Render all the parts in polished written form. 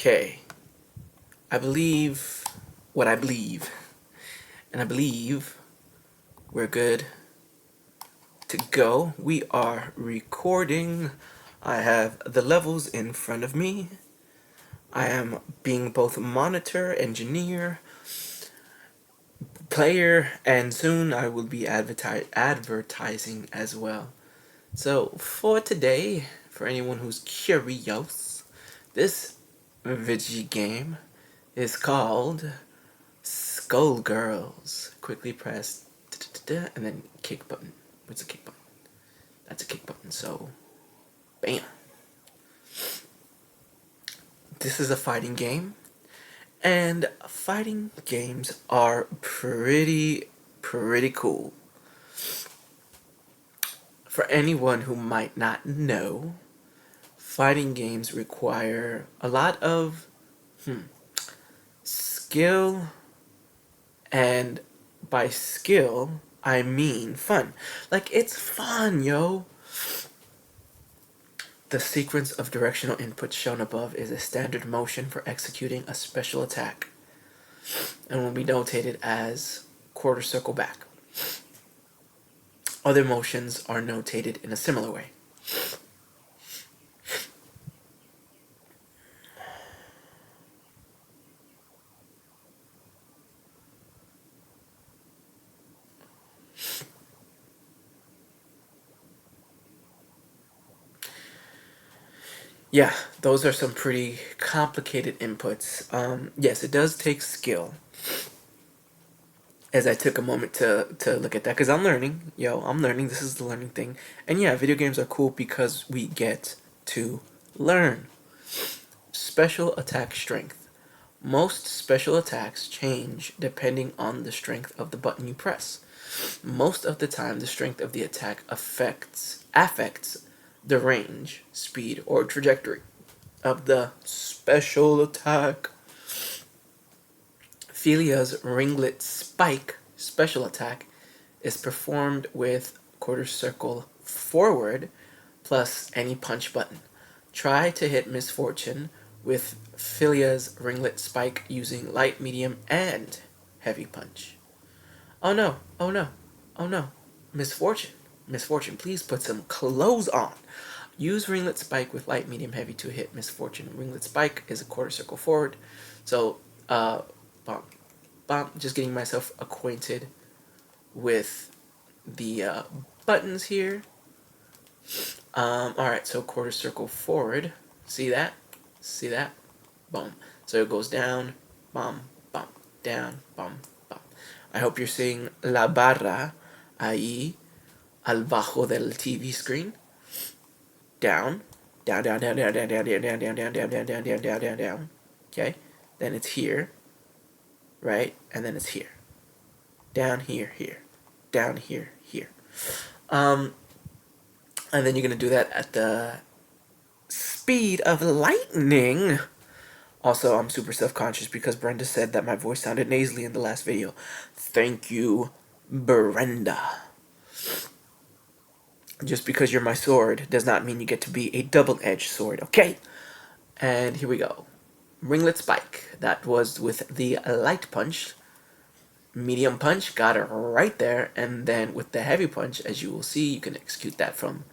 Okay, I believe what I believe, and I believe we're good to go. We are recording. I have the levels in front of me. I am being both monitor, engineer, player, and soon I will be advertising as well. So for today, for anyone who's curious, this video game is called Skullgirls. Quickly press and then kick button. What's a kick button? That's a kick button. So, bam. This is a fighting game, and fighting games are pretty cool. For anyone who might not know, fighting games require a lot of skill, and by skill, I mean fun. Like, it's fun, yo! The sequence of directional inputs shown above is a standard motion for executing a special attack, and will be notated as quarter circle back. Other motions are notated in a similar way. Yeah, those are some pretty complicated inputs. Yes, it does take skill. As I took a moment to look at that, because I'm learning. I'm learning. This is the learning thing. And yeah, video games are cool because we get to learn. Special attack strength. Most special attacks change depending on the strength of the button you press. Most of the time, the strength of the attack affects the range, speed, or trajectory of the special attack. Philia's ringlet spike special attack is performed with quarter circle forward plus any punch button. Try to hit Misfortune with Philia's ringlet spike using light, medium, and heavy punch. Oh no, oh no, oh no. Misfortune, please put some clothes on. Use ringlet spike with light, medium, heavy to hit Misfortune. Ringlet spike is a quarter circle forward. So, just getting myself acquainted with the buttons here. Alright, so quarter circle forward. See that? See that? Boom. So it goes down, bum, bum, down, bum, bum. I hope you're seeing la barra ahí al bajo del TV screen. Down, down, down, down, down, down, down, down, down, down, down, down, down, down, down, down, down, down. Okay? Then it's here, right? And then it's here. Down here, here. Down here, here. And then you're gonna do that at the speed of lightning. Also, I'm super self-conscious because Brenda said that my voice sounded nasally in the last video. Thank you, Brenda. Just because you're my sword does not mean you get to be a double-edged sword, okay? And here we go. Ringlet spike. That was with the light punch. Medium punch, got it right there. And then with the heavy punch, as you will see, you can execute that from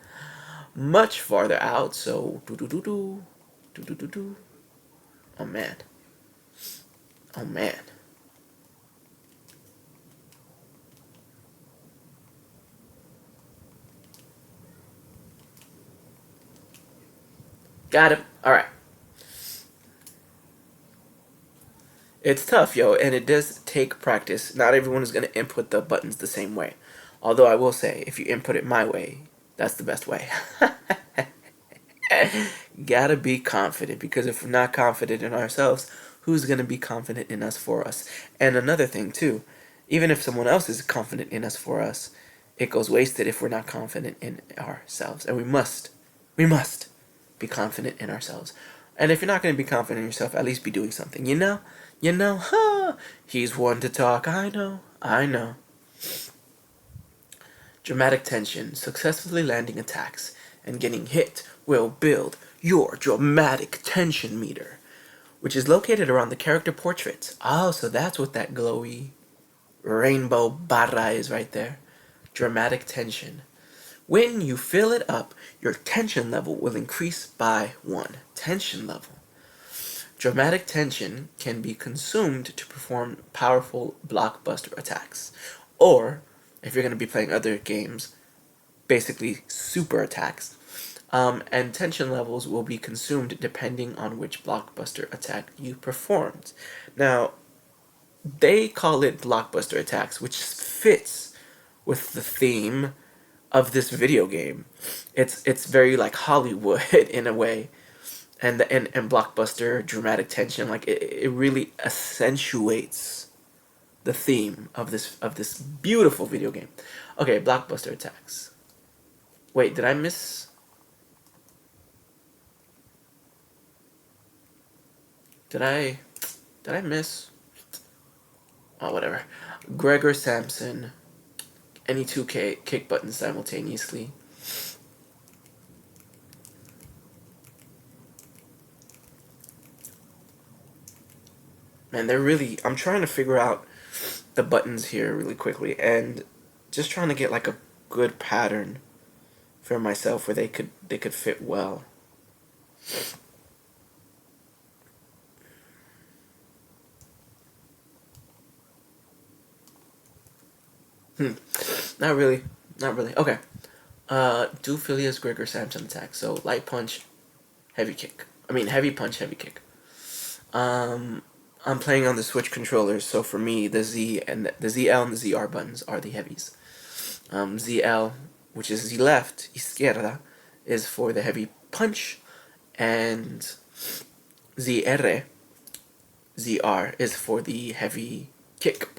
much farther out. So, do-do-do-do, do-do-do-do. Oh, man. Oh, man. Got him. Alright. It's tough, yo, and it does take practice. Not everyone is going to input the buttons the same way. Although I will say, if you input it my way, that's the best way. Gotta be confident, because if we're not confident in ourselves, who's going to be confident in us for us? And another thing, too, even if someone else is confident in us for us, it goes wasted if we're not confident in ourselves. And we must be confident in ourselves. And if you're not going to be confident in yourself, at least be doing something, you know? He's one to talk, I know. Dramatic tension. Successfully landing attacks and getting hit will build your dramatic tension meter, which is located around the character portraits. Oh, so that's what that glowy rainbow barra is right there. Dramatic tension. When you fill it up, your tension level will increase by 1. Tension level. Dramatic tension can be consumed to perform powerful blockbuster attacks. Or, if you're going to be playing other games, basically super attacks. And tension levels will be consumed depending on which blockbuster attack you performed. Now, they call it blockbuster attacks, which fits with the theme of this video game. It's very like Hollywood in a way, and blockbuster dramatic tension, like it really accentuates the theme of this beautiful video game. Okay, blockbuster attacks. Wait, did I miss? Did I miss? Oh, whatever. Gregor Samson. Any two kick buttons simultaneously. Man, they're really... I'm trying to figure out the buttons here really quickly, and just trying to get like a good pattern for myself where they could fit well. Not really. Okay. Do Phileas Gregor Samson attack. So light punch, heavy kick. Heavy punch, heavy kick. I'm playing on the Switch controllers, so for me, the ZL and the ZR buttons are the heavies. ZL, which is the left, izquierda, is for the heavy punch, and ZR is for the heavy kick.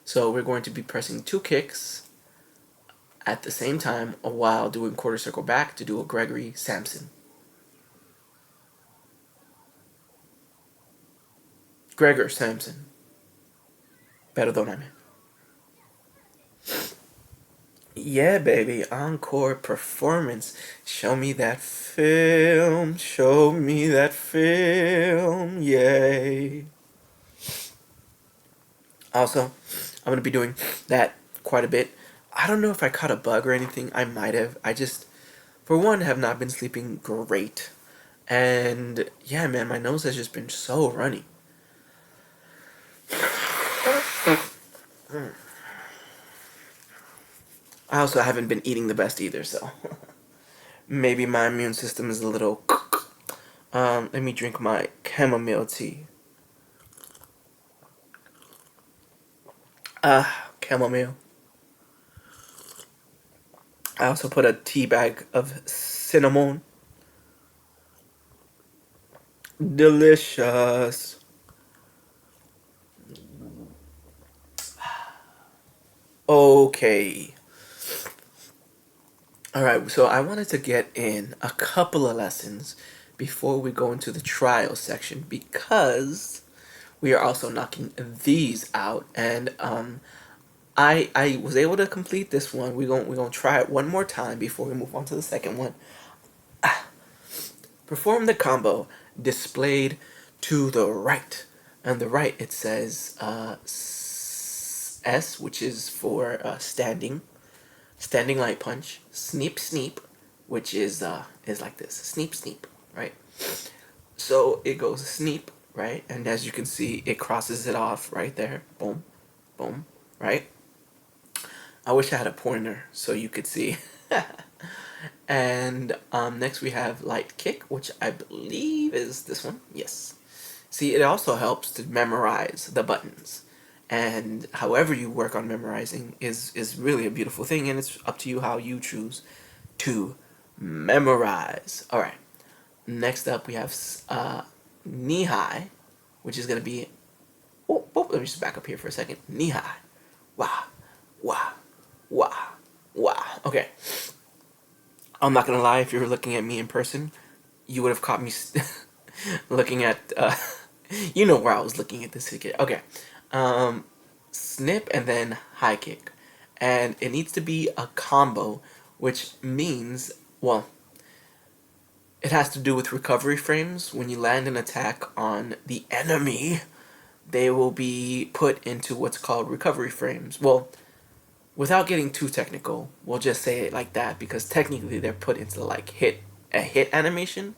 So we're going to be pressing 2 kicks at the same time while doing quarter circle back to do a Gregory Samson. Gregor Samson. Perdóname. Yeah, baby. Encore performance. Show me that film. Show me that film. Yay. Also, I'm going to be doing that quite a bit. I don't know if I caught a bug or anything. I might have. I just, for one, have not been sleeping great. And yeah, man, my nose has just been so runny. I also haven't been eating the best either, so maybe my immune system is a little... let me drink my chamomile tea. Chamomile. I also put a tea bag of cinnamon. Delicious. Okay. Alright, so I wanted to get in a couple of lessons before we go into the trial section, because we are also knocking these out, and I was able to complete this one. We're gonna try it one more time before we move on to the second one. Perform the combo displayed to the right. On the right it says S, which is for standing light punch. Sneep sneep, which is like this. Sneep sneep, right? So it goes sneep, right? And as you can see, it crosses it off right there. Boom, boom, right? I wish I had a pointer so you could see. And next we have light kick, which I believe is this one. Yes. See, it also helps to memorize the buttons. And however you work on memorizing is really a beautiful thing, and it's up to you how you choose to memorize. Alright. Next up we have knee high, which is going to be... let me just back up here for a second. Knee high. Wah, wah, wah, wah. Okay. I'm not gonna lie, if you were looking at me in person, you would have caught me looking at, you know where I was looking at this ticket. Okay. Snip and then high kick. And it needs to be a combo, which means, well, it has to do with recovery frames. When you land an attack on the enemy, they will be put into what's called recovery frames. Well, without getting too technical, we'll just say it like that because technically they're put into like a hit animation,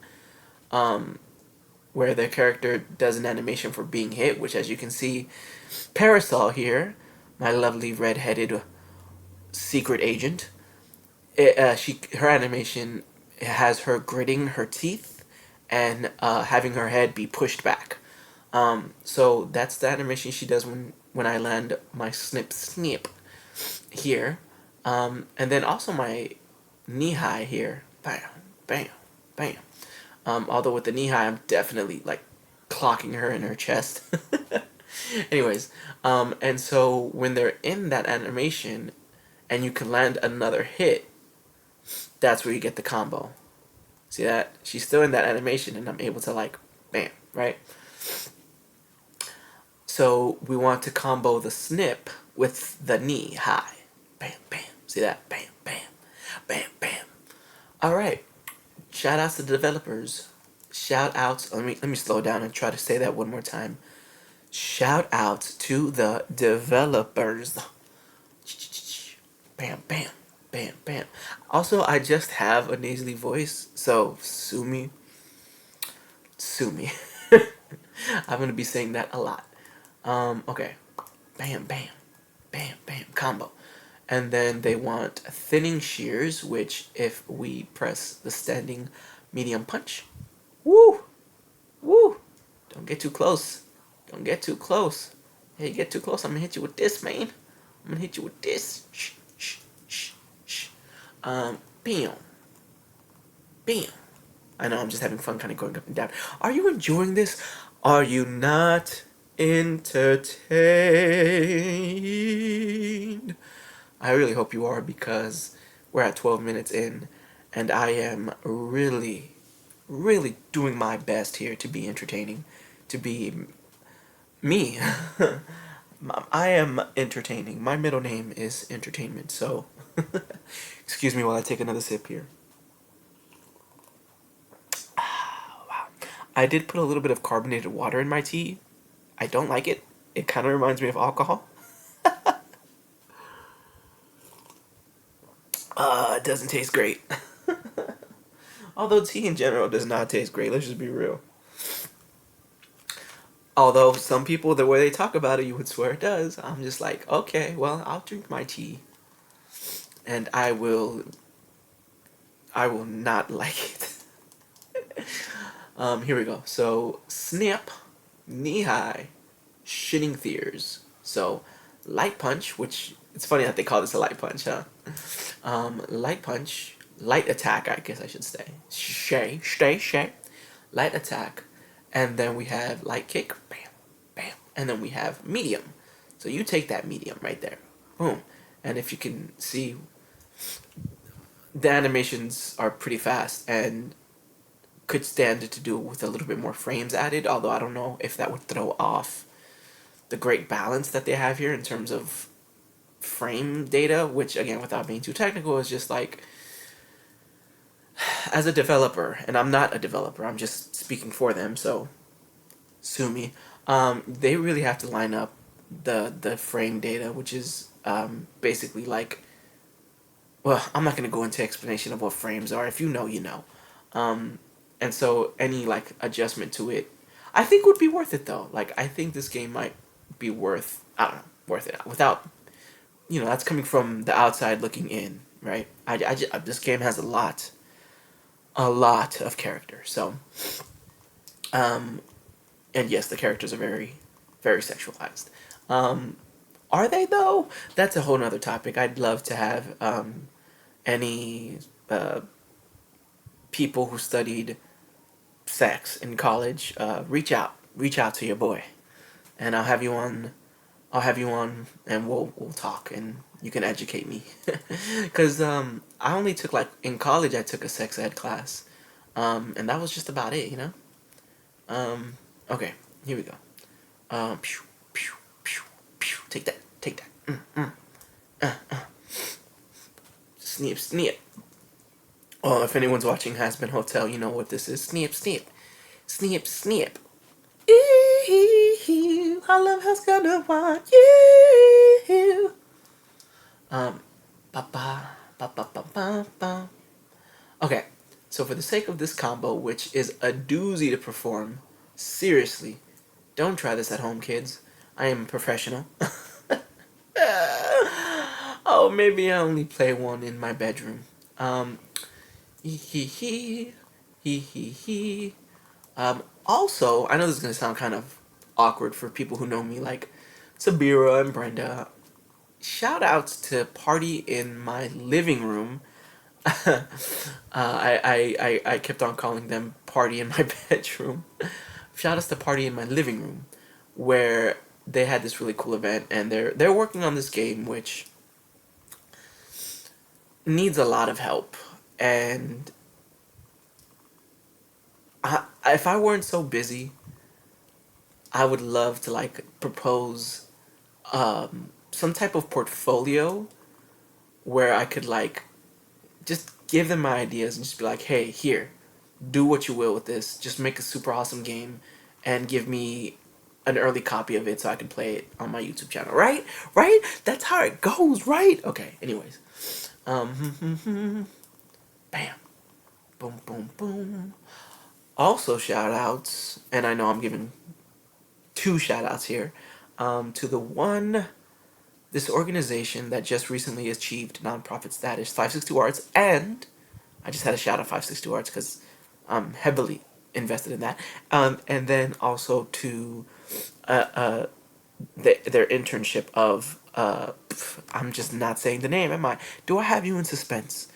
where the character does an animation for being hit, which, as you can see, Parasol here, my lovely red-headed secret agent, her animation has her gritting her teeth and having her head be pushed back. So that's the animation she does when I land my snip snip here. And then also my knee high here. Bam, bam, bam. Although with the knee high, I'm definitely like clocking her in her chest. Anyways, and so when they're in that animation and you can land another hit, that's where you get the combo. See that? She's still in that animation and I'm able to like, bam, right? So we want to combo the snip with the knee high. Bam, bam. See that? Bam, bam, bam, bam. All right. Shout outs to the developers. Shout outs. Let me slow down and try to say that one more time. Shout out to the developers. Bam, bam, bam, bam. Also, I just have a nasally voice, so sue me. Sue me. I'm gonna be saying that a lot. Okay. Bam, bam, bam, bam, combo. And then they want thinning shears, which if we press the standing medium punch, woo, woo, don't get too close. Don't get too close. Hey, you get too close, I'm gonna hit you with this, man. I'm gonna hit you with this. Shh, shh, shh, shh. Bam. Bam. I know, I'm just having fun kind of going up and down. Are you enjoying this? Are you not entertained? I really hope you are, because we're at 12 minutes in and I am really, really doing my best here to be entertaining, to be me. I am entertaining. My middle name is Entertainment, so excuse me while I take another sip here. Wow. I did put a little bit of carbonated water in my tea. I don't like it. It kind of reminds me of alcohol. It doesn't taste great. Although tea in general does not taste great, let's just be real. Although some people, the way they talk about it, you would swear it does. I'm just like, okay, well, I'll drink my tea. And I will not like it. Here we go. So, snip, knee high, shitting fears. So, light punch, which, it's funny that they call this a light punch, huh? Light punch, light attack, I guess I should say. Shay. Light attack. And then we have light kick, bam, bam. And then we have medium. So you take that medium right there. Boom. And if you can see, the animations are pretty fast and could stand to do with a little bit more frames added, although I don't know if that would throw off the great balance that they have here in terms of frame data, which, again, without being too technical, is just like, as a developer, and I'm not a developer, I'm just speaking for them, so sue me, they really have to line up the frame data, which is basically like, well, I'm not going to go into explanation of what frames are. If you know, you know. And so any like adjustment to it, I think would be worth it though. Like, I think this game might be worth, I don't know, worth it. Without, that's coming from the outside looking in, right? This game has a lot of character. So, and yes, the characters are very, very sexualized. Are they though? That's a whole nother topic. I'd love to have any people who studied sex in college reach out to your boy, and I'll have you on, and we'll talk, and you can educate me. Because I only took, like, in college I took a sex ed class, and that was just about it, okay, here we go. Pew, pew, pew, pew. Take that. Snip. Well, if anyone's watching Has Been Hotel, you know what this is. Snip, snip. Snip, snip. Our love has gonna want you. Ba ba ba ba ba ba ba. Okay, so for the sake of this combo, which is a doozy to perform, seriously, don't try this at home, kids. I am a professional. Oh, maybe I only play one in my bedroom. Hee hee hee. Hee hee hee. Also, I know this is going to sound kind of awkward for people who know me, like Sabira and Brenda. Shout outs to Party in My Living Room. I kept on calling them Party in My Bedroom. Shout outs to Party in My Living Room, where they had this really cool event, and they're working on this game which needs a lot of help. And if I weren't so busy, I would love to like propose some type of portfolio where I could like just give them my ideas and just be like, hey, here, do what you will with this. Just make a super awesome game and give me an early copy of it so I can play it on my YouTube channel. Right? Right? That's how it goes, right? Okay, anyways. Bam. Boom, boom, boom. Also, shout outs, and I know I'm giving two shout outs here, to this organization that just recently achieved nonprofit status, 562 Arts, and I just had a shout out 562 Arts because I'm heavily invested in that. And then also to their internship of, I'm just not saying the name, am I? Do I have you in suspense?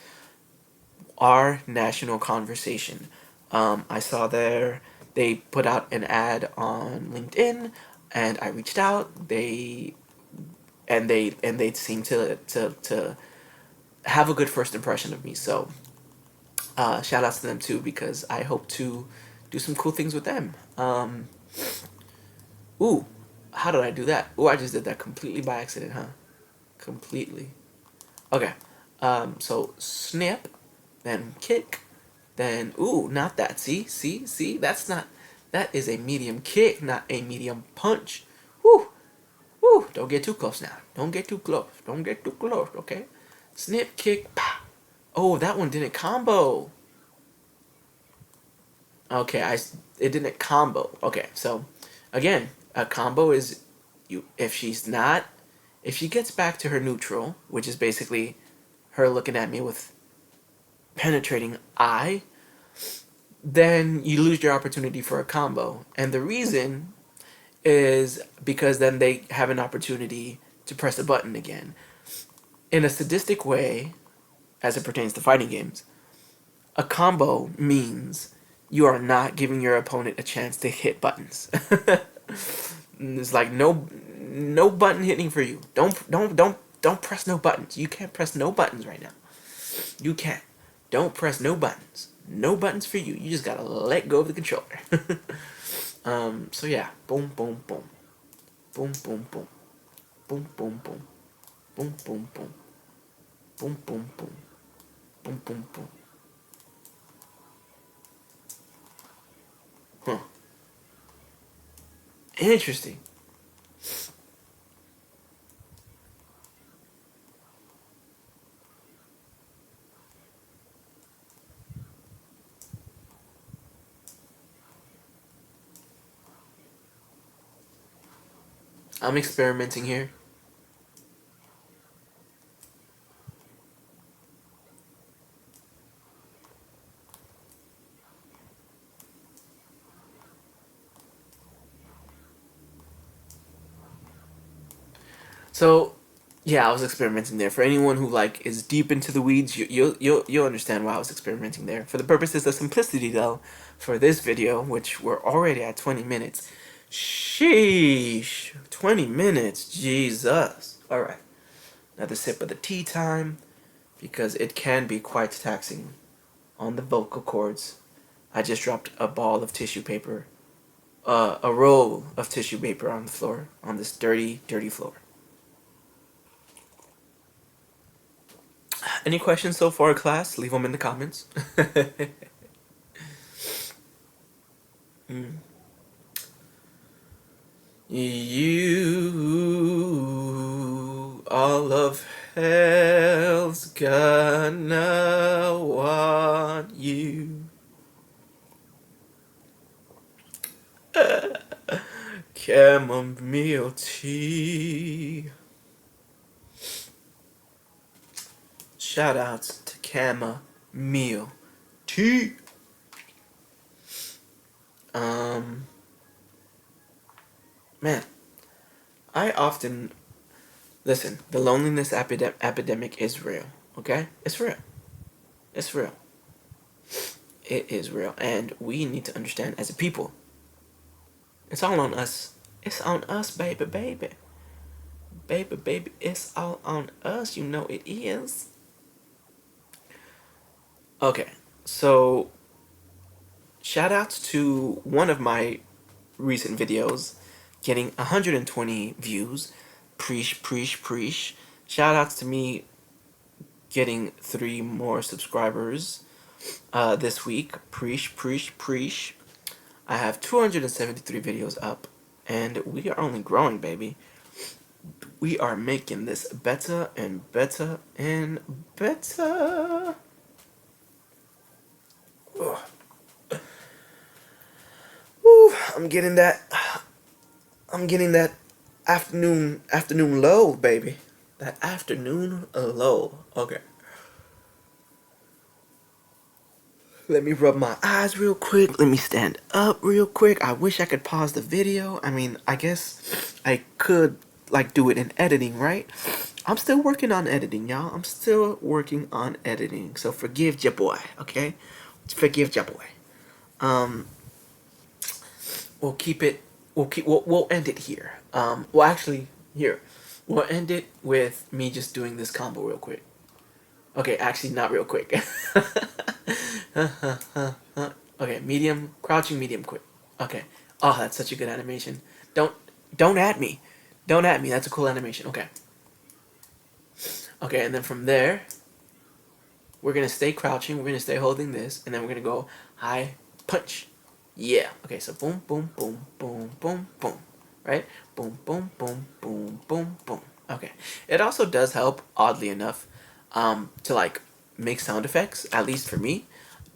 Our National Conversation. I saw they put out an ad on LinkedIn, and I reached out. They seem to have a good first impression of me. So shout outs to them too, because I hope to do some cool things with them. Ooh, how did I do that? Ooh, I just did that completely by accident, huh? Completely. Okay. So snip, then kick, then ooh, not that. See. That's not. That is a medium kick, not a medium punch. Woo. Woo, don't get too close now. Don't get too close. Don't get too close, okay? Snip, kick, pow. Oh, that one didn't combo. Okay, it didn't combo. Okay, so again, a combo is if she gets back to her neutral, which is basically her looking at me with penetrating eye, then you lose your opportunity for a combo. And the reason is because then they have an opportunity to press a button again. In a sadistic way, as it pertains to fighting games, a combo means you are not giving your opponent a chance to hit buttons. It's like no button hitting for you. Don't press no buttons. You can't press no buttons right now. You can't. Don't press no buttons. No buttons for you. You just gotta let go of the controller. So yeah, boom, boom, boom, boom, boom, boom, boom, boom, boom, boom, boom, boom, boom, boom, boom, boom, boom, boom. Huh. Interesting. I'm experimenting here. So, yeah, I was experimenting there. For anyone who like is deep into the weeds, you'll understand why I was experimenting there. For the purposes of simplicity, though, for this video, which we're already at 20 minutes, sheesh, 20 minutes, Jesus. All right, another sip of the tea time, because it can be quite taxing on the vocal cords. I just dropped a ball of tissue paper, a roll of tissue paper on the floor, on this dirty, dirty floor. Any questions so far, class? Leave them in the comments. You, all of hell's gonna want you. Chamomile tea. Shout outs to chamomile tea. Man, I often listen. The loneliness epidemic is real. Okay, it's real. It's real. It is real, and we need to understand as a people. It's all on us. It's on us, baby, baby. Baby, baby, it's all on us. You know it is. Okay, so shout outs to one of my recent videos getting 120 views. Preach, preach, preach. Shout outs to me getting 3 more subscribers this week. Preach, preach, preach. I have 273 videos up, and we are only growing, baby. We are making this better and better and better. Ugh. Woo, I'm getting that afternoon low, baby. That afternoon low. Okay. Let me rub my eyes real quick. Let me stand up real quick. I wish I could pause the video. I mean, I guess I could like do it in editing, right? I'm still working on editing, y'all. I'm still working on editing. So forgive ya boy, okay? Forgive ya boy. We'll end it here. Well, actually, here. We'll end it with me just doing this combo real quick. Okay, actually not real quick. Okay, medium, crouching, medium, quick. Okay. Oh, that's such a good animation. Don't at me. Don't at me. That's a cool animation. Okay. Okay, and then from there, we're gonna stay crouching. We're gonna stay holding this, and then we're gonna go high punch. Yeah. Okay, so boom, boom, boom, boom, boom, boom. Right? Boom, boom, boom, boom, boom, boom. Okay. It also does help, oddly enough, to like make sound effects, at least for me,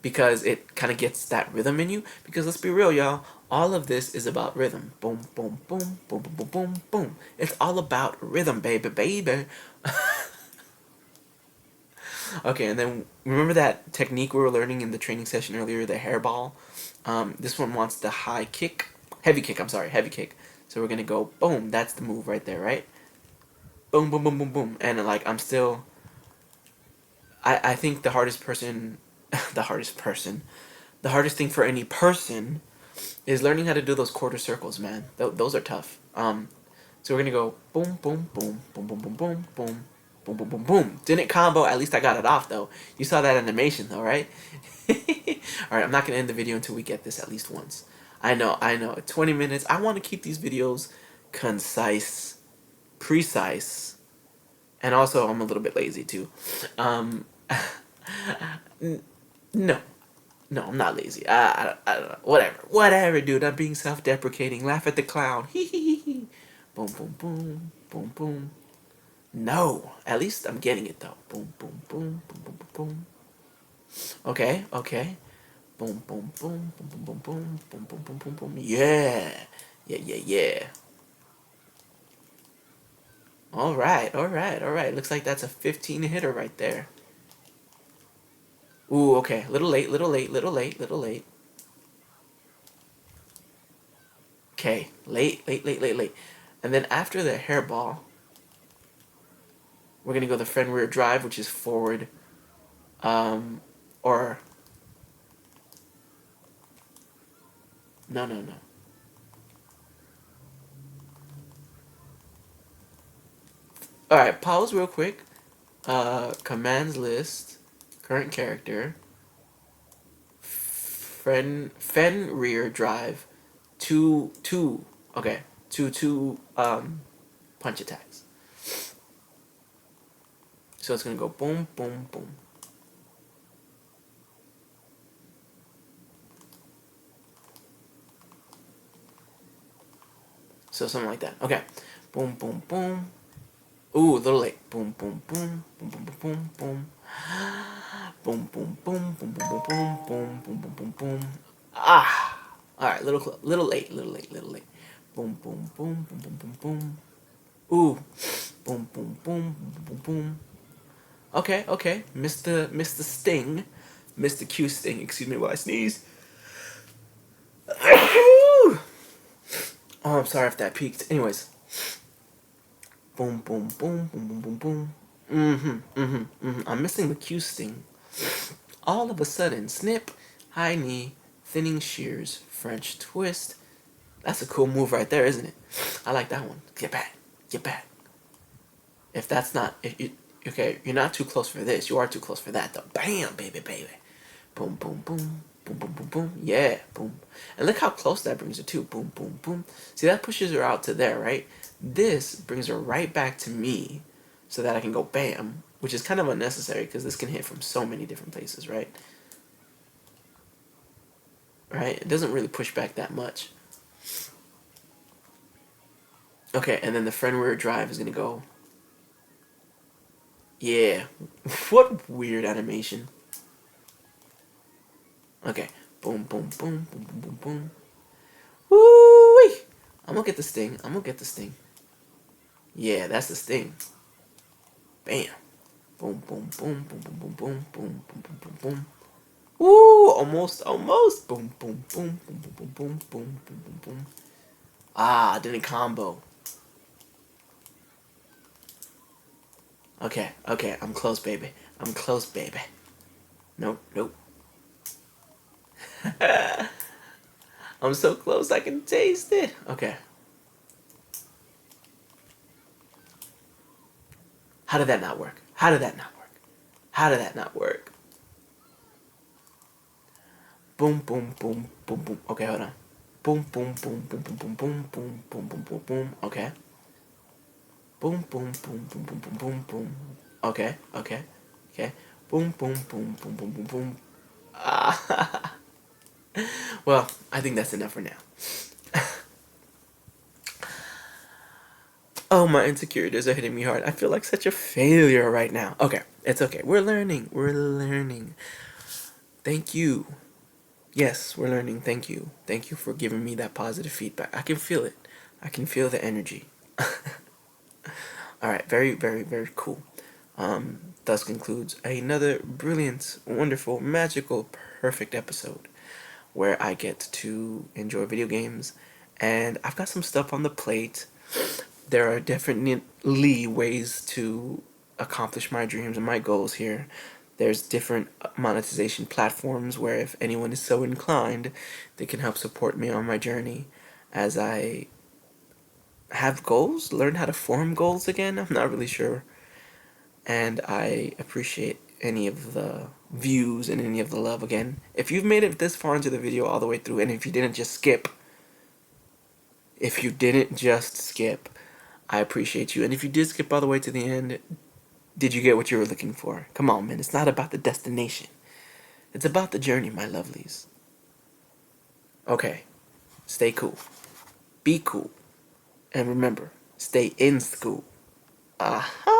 because it kind of gets that rhythm in you. Because let's be real, y'all, all of this is about rhythm. Boom, boom, boom, boom, boom, boom, boom, boom. It's all about rhythm, baby, baby. Okay, and then remember that technique we were learning in the training session earlier, the hairball? This one wants the high kick, heavy kick, I'm sorry, heavy kick. So we're gonna go, boom, that's the move right there, right? Boom, boom, boom, boom, boom. And like, I'm still, I think the hardest person, the hardest thing for any person is learning how to do those quarter circles, man. Those are tough. So we're gonna go boom, boom, boom, boom, boom, boom, boom, boom, boom, boom, boom, boom. Didn't combo. At least I got it off though. You saw that animation though, right? All right, I'm not gonna end the video until we get this at least once. I know. 20 minutes. I want to keep these videos concise, precise, and also I'm a little bit lazy too. No, no, I'm not lazy. I don't know. Whatever, dude. I'm being self-deprecating. Laugh at the clown. Hee hee hee hee. Boom, boom, boom, boom, boom. No, at least I'm getting it though. Boom, boom, boom, boom, boom, boom, boom. Okay, okay. Boom, boom, boom, boom, boom, boom, boom, boom, boom, boom, boom, boom. Yeah, yeah, yeah, yeah. All right, all right, all right. Looks like that's a 15 hitter right there. Ooh, okay. Little late, little late, little late, little late. Okay, late, late, late, late, late. And then after the hairball, we're gonna go the front rear drive, which is forward, or no, no, no. All right, pause real quick. Commands list, current character, fen rear drive, two. Okay, two punch attacks. So it's gonna go boom, boom, boom. So something like that. Okay. Boom, boom, boom. Ooh, a little late. Boom, boom, boom, boom, boom, boom, boom, boom. Boom, boom, boom, boom, boom, boom, boom, boom, boom, boom, boom, boom. Ah. All right, little late, little late, little late. Boom, boom, boom, boom, boom, boom, boom. Ooh. Boom, boom, boom, boom, boom, boom. Okay, okay. Mr. Sting. Mr. Q Sting. Excuse me while I sneeze. Oh, I'm sorry if that peaked. Anyways. Boom, boom, boom, boom, boom, boom, boom. I'm missing the Q Sting. All of a sudden, snip, high knee, thinning shears, French twist. That's a cool move right there, isn't it? I like that one. Get back, get back. If that's not, if you, okay, you're not too close for this. You are too close for that, though. Bam, baby, baby. Boom, boom, boom, boom, boom, boom, boom. Yeah, boom. And look how close that brings her too. Boom, boom, boom. See, that pushes her out to there, right? This brings her right back to me, so that I can go bam, which is kind of unnecessary because this can hit from so many different places, right? Right? It doesn't really push back that much. Okay, and then the front rear drive is gonna go. Yeah. What weird animation. Okay. Boom, boom, boom, boom, boom, boom, boom. Woo-wee! I'm gonna get the sting. I'm gonna get the sting. Yeah, that's the sting. Bam. Boom, boom, boom, boom, boom, boom, boom, boom, boom, boom, boom, boom. Woo! Almost, almost. Boom, boom, boom, boom, boom, boom, boom, boom, boom, boom, boom. Ah, didn't combo. Okay, okay, I'm close, baby. I'm close, baby. Nope, nope. I'm so close, I can taste it. Okay. How did that not work? How did that not work? How did that not work? Boom, boom, boom, boom, boom. Okay, hold on. Boom, boom, boom, boom, boom, boom, boom, boom, boom, boom, boom, boom. Okay. Boom, boom, boom, boom, boom, boom, boom, boom. Okay, okay, okay. Boom, boom, boom, boom, boom, boom, boom. Ah. Well, I think that's enough for now. Oh, my insecurities are hitting me hard. I feel like such a failure right now. Okay, it's okay. We're learning. We're learning. Thank you. Yes, we're learning. Thank you. Thank you for giving me that positive feedback. I can feel it. I can feel the energy. All right, very, very, very cool. Thus concludes another brilliant, wonderful, magical, perfect episode where I get to enjoy video games, and I've got some stuff on the plate. There are definitely ways to accomplish my dreams and my goals here. There's different monetization platforms where if anyone is so inclined, they can help support me on my journey as I have goals, learn how to form goals again. I'm not really sure. And I appreciate any of the views and any of the love again. If you've made it this far into the video all the way through, and if you didn't just skip, I appreciate you. And if you did skip all the way to the end, did you get what you were looking for? Come on, man. It's not about the destination. It's about the journey, my lovelies. Okay. Stay cool. Be cool. And remember, stay in school. Aha!